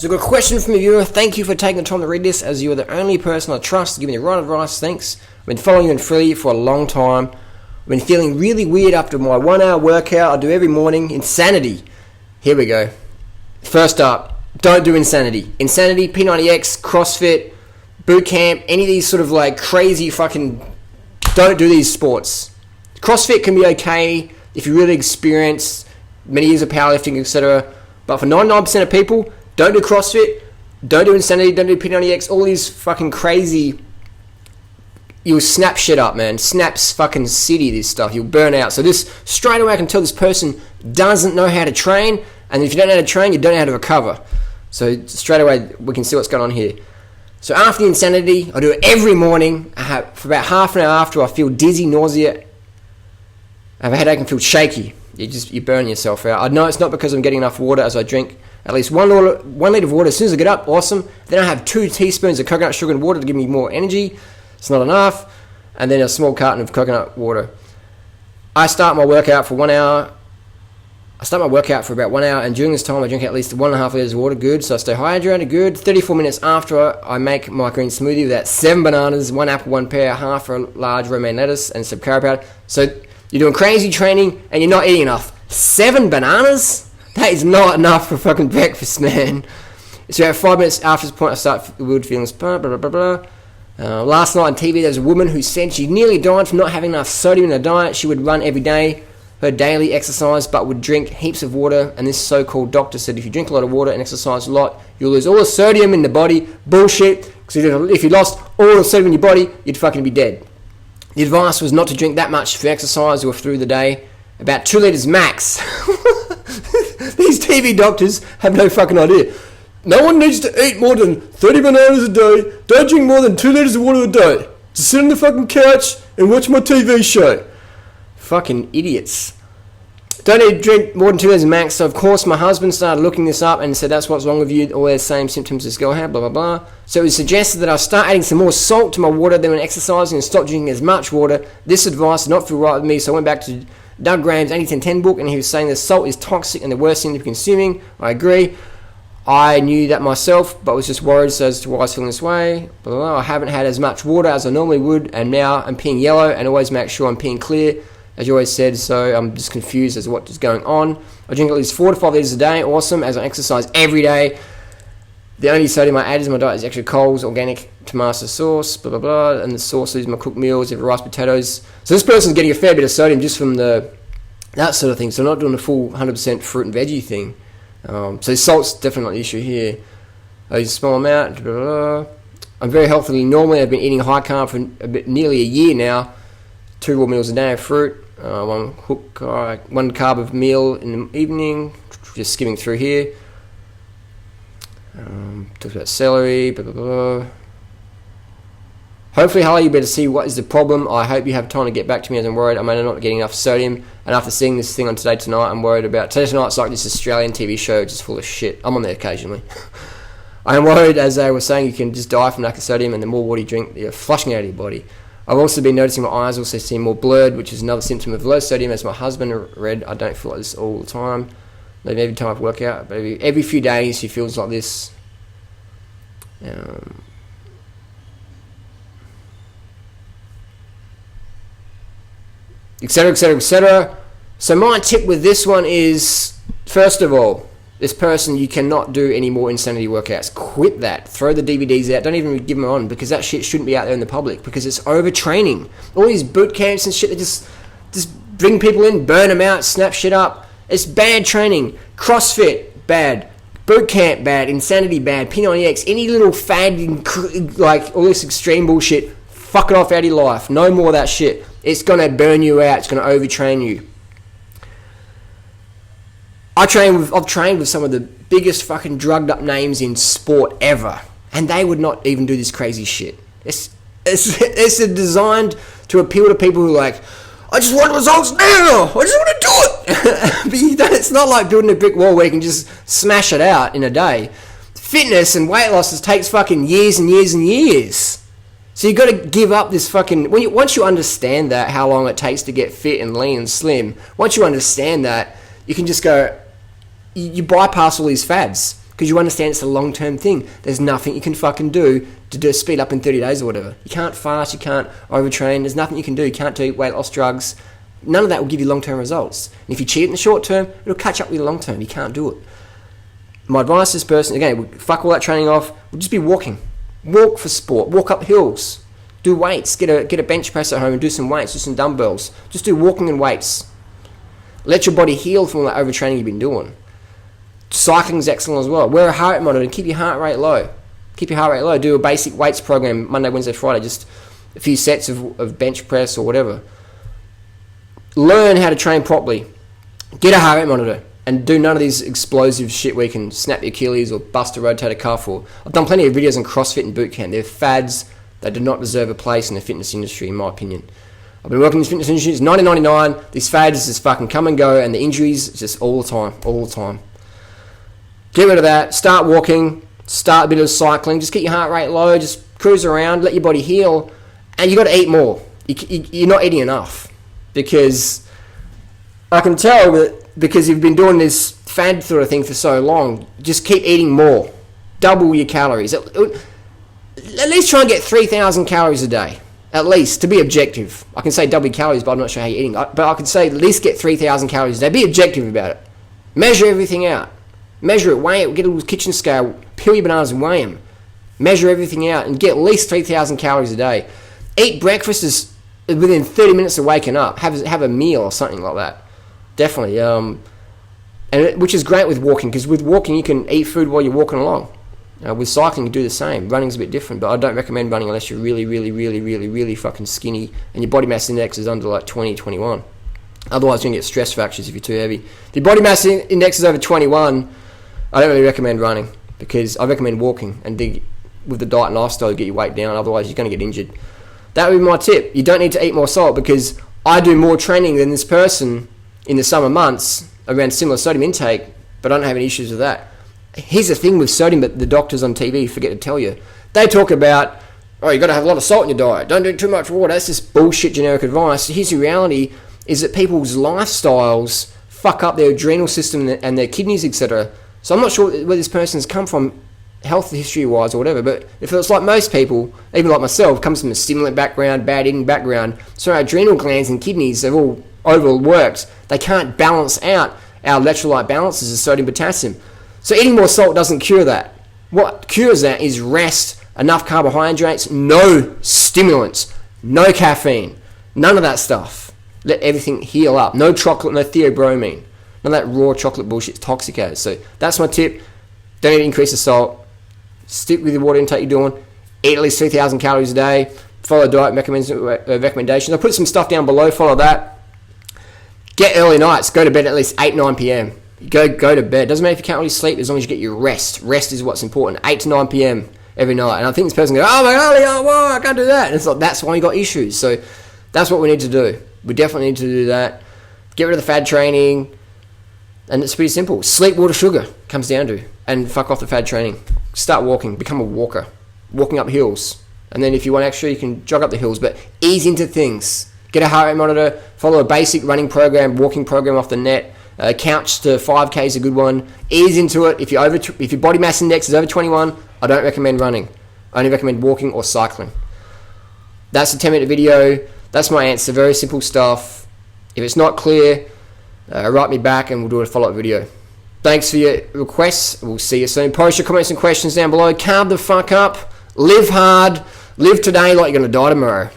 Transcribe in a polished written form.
So I've got a question from a viewer. Thank you for taking the time to read this, as you are the only person I trust to give me the right advice. Thanks. I've been following you on Freelee for a long time. I've been feeling really weird after my 1 hour workout I do every morning. Insanity. Here we go. First up, don't do insanity. Insanity, P90X, CrossFit, Bootcamp, any of these sort of like crazy fucking... Don't do these sports. CrossFit can be okay if you're really experienced, many years of powerlifting, etc. But for 99% of people... Don't do CrossFit, don't do Insanity, don't do P90X, all these fucking crazy... You'll snap shit up, man. Snaps fucking city, this stuff. You'll burn out. So this, straight away I can tell this person doesn't know how to train, and if you don't know how to train, you don't know how to recover. So straight away we can see what's going on here. So after the Insanity, I do it every morning. For about half an hour after, I feel dizzy, nausea, I have a headache and feel shaky. You burn yourself out. I know it's not because I'm getting enough water, as I drink at least 1 litre of water as soon as I get up. Awesome. Then I have 2 teaspoons of coconut sugar and water to give me more energy. It's not enough. And then a small carton of coconut water. I start my workout for 1 hour. I start my workout for about 1 hour, and during this time I drink at least 1.5 litres of water. Good. So I stay hydrated. Good. 34 minutes after, I make my green smoothie with that 7 bananas, 1 apple, 1 pear, half a large romaine lettuce, and some carb powder. So you're doing crazy training and you're not eating enough. 7 bananas? That is not enough for fucking breakfast, man. So about 5 minutes after this point, I start weird feelings. Blah, blah, blah, blah. Last night on TV, there was a woman who said she nearly died from not having enough sodium in her diet. She would run every day, her daily exercise, but would drink heaps of water. And this so-called doctor said if you drink a lot of water and exercise a lot, you'll lose all the sodium in the body. Bullshit. Because if you lost all the sodium in your body, you'd fucking be dead. The advice was not to drink that much for exercise or through the day. About 2 litres max. These TV doctors have no fucking idea. No one needs to eat more than 30 bananas a day. Don't drink more than 2 litres of water a day. Just sit on the fucking couch and watch my TV show. Fucking idiots. Don't need to drink more than 2 litres max. So of course my husband started looking this up and said that's what's wrong with you. All the same symptoms this girl had, blah, blah, blah. So it was suggested that I start adding some more salt to my water than when exercising and stop drinking as much water. This advice did not feel right with me, so I went back to Doug Graham's 80-10-10 book, and he was saying that salt is toxic and the worst thing to be consuming. I agree. I knew that myself, but was just worried as to why I was feeling this way. Blah, blah, blah. I haven't had as much water as I normally would, and now I'm peeing yellow, and always make sure I'm peeing clear, as you always said, so I'm just confused as to what is going on. I drink at least 4 to 5 litres a day, awesome, as I exercise every day. The only sodium I add in my diet is extra Coles, organic tomato sauce, blah, blah, blah, and the sauce is my cooked meals, every rice, potatoes. So this person's getting a fair bit of sodium just from that sort of thing, so I'm not doing the full 100% fruit and veggie thing. So salt's definitely not the issue here. I use a small amount, blah, blah, blah. I'm very healthily normally. I've been eating high carb for nearly a year now. 2 raw meals a day of fruit, 1 carb of meal in the evening, just skimming through here. Talked about celery, blah, blah, blah. Hopefully, Harley, you better see what is the problem. I hope you have time to get back to me as I'm worried. I may not getting enough sodium. And after seeing this thing on Today Tonight, I'm worried about... Today Tonight's like this Australian TV show just full of shit. I'm on there occasionally. I am worried, as they were saying, you can just die from lack of sodium, and the more water you drink, you're flushing out of your body. I've also been noticing my eyes also seem more blurred, which is another symptom of low sodium. As my husband read, I don't feel like this all the time. Maybe every time I work out, but every few days he feels like this. Etc, etc, etc. So my tip with this one is, first of all, this person, you cannot do any more insanity workouts. Quit that. Throw the DVDs out. Don't even give them on, because that shit shouldn't be out there in the public, because it's overtraining. All these boot camps and shit, they just bring people in, burn them out, snap shit up. It's bad training. CrossFit, bad. Boot camp, bad. Insanity, bad. P90X, any little fad, like all this extreme bullshit, fuck it off out of your life. No more of that shit. It's going to burn you out. It's going to overtrain you. I've trained with some of the biggest fucking drugged up names in sport ever, and they would not even do this crazy shit. It's designed to appeal to people who are like, I just want results now. I just want to do it. But it's not like building a brick wall where you can just smash it out in a day. Fitness and weight loss takes fucking years and years and years. So you've got to give up this fucking... Once you understand that, how long it takes to get fit and lean and slim, once you understand that, you can just go... You bypass all these fads. because you understand it's a long-term thing. There's nothing you can fucking do to speed up in 30 days or whatever. You can't fast, you can't overtrain, there's nothing you can do. You can't do weight loss drugs. None of that will give you long-term results. And if you cheat in the short term, it'll catch up with you long term. You can't do it. My advice to this person, again, fuck all that training off, we'll just be walking. Walk for sport, walk up hills, do weights, get a bench press at home and do some weights, do some dumbbells. Just do walking and weights. Let your body heal from all that overtraining you've been doing. Cycling is excellent as well. Wear a heart rate monitor and keep your heart rate low. Keep your heart rate low. Do a basic weights program Monday, Wednesday, Friday, just a few sets of bench press or whatever. Learn how to train properly. Get a heart rate monitor and do none of these explosive shit where you can snap your Achilles or bust a rotator cuff. I've done plenty of videos on CrossFit and bootcamp. They're fads. They do not deserve a place in the fitness industry, in my opinion. I've been working in the fitness industry since 1999. These fads just fucking come and go, and the injuries just all the time. Get rid of that. Start walking. Start a bit of cycling. Just get your heart rate low. Just cruise around. Let your body heal. And you got to eat more. You're not eating enough, because I can tell that because you've been doing this fad sort of thing for so long. Just keep eating more. Double your calories. At least try and get 3,000 calories a day. At least, to be objective. I can say double your calories, but I'm not sure how you're eating. But I can say at least get 3,000 calories a day. Be objective about it. Measure everything out. Measure it, weigh it, get a little kitchen scale, peel your bananas and weigh them. Measure everything out and get at least 3,000 calories a day. Eat breakfast within 30 minutes of waking up. Have a meal or something like that. Definitely. Which is great with walking, because with walking you can eat food while you're walking along. With cycling, you do the same. Running's a bit different, but I don't recommend running unless you're really fucking skinny and your body mass index is under like 20, 21. Otherwise, you're going to get stress fractures if you're too heavy. If your body mass index is over 21, I don't really recommend running, because I recommend walking and with the diet and lifestyle to get your weight down. Otherwise, you're going to get injured. That would be my tip. You don't need to eat more salt, because I do more training than this person in the summer months around similar sodium intake, but I don't have any issues with that. Here's the thing with sodium that the doctors on TV forget to tell you. They talk about, oh, you got to have a lot of salt in your diet. Don't drink too much water. That's just bullshit generic advice. Here's the reality, is that people's lifestyles fuck up their adrenal system and their kidneys, etc. So I'm not sure where this person's come from, health history-wise or whatever, but if it's like most people, even like myself, comes from a stimulant background, bad eating background, so our adrenal glands and kidneys are all overworked. They can't balance out our electrolyte balances of sodium and potassium. So eating more salt doesn't cure that. What cures that is rest, enough carbohydrates, no stimulants, no caffeine, none of that stuff. Let everything heal up. No chocolate, no theobromine. None of that raw chocolate bullshit's toxic as. So that's my tip. Don't need to increase the salt. Stick with the water intake you're doing. Eat at least 3,000 calories a day. Follow diet recommendations. I'll put some stuff down below. Follow that. Get early nights. Go to bed at least 8, 9 p.m. Go to bed. Doesn't matter if you can't really sleep, as long as you get your rest. Rest is what's important. 8 to 9 p.m. every night. And I think this person goes, oh my God, whoa, I can't do that. And it's like, that's why you got issues. So that's what we need to do. We definitely need to do that. Get rid of the fad training. And it's pretty simple. Sleep, water, sugar comes down to. And fuck off the fad training. Start walking. Become a walker. Walking up hills. And then if you want extra, you can jog up the hills. But ease into things. Get a heart rate monitor. Follow a basic running program, walking program off the net. Couch to 5K is a good one. Ease into it. If your body mass index is over 21, I don't recommend running. I only recommend walking or cycling. That's a 10-minute video. That's my answer. Very simple stuff. If it's not clear, write me back and we'll do a follow-up video. Thanks for your requests. We'll see you soon. Post your comments and questions down below. Carb the fuck up. Live hard. Live today like you're going to die tomorrow.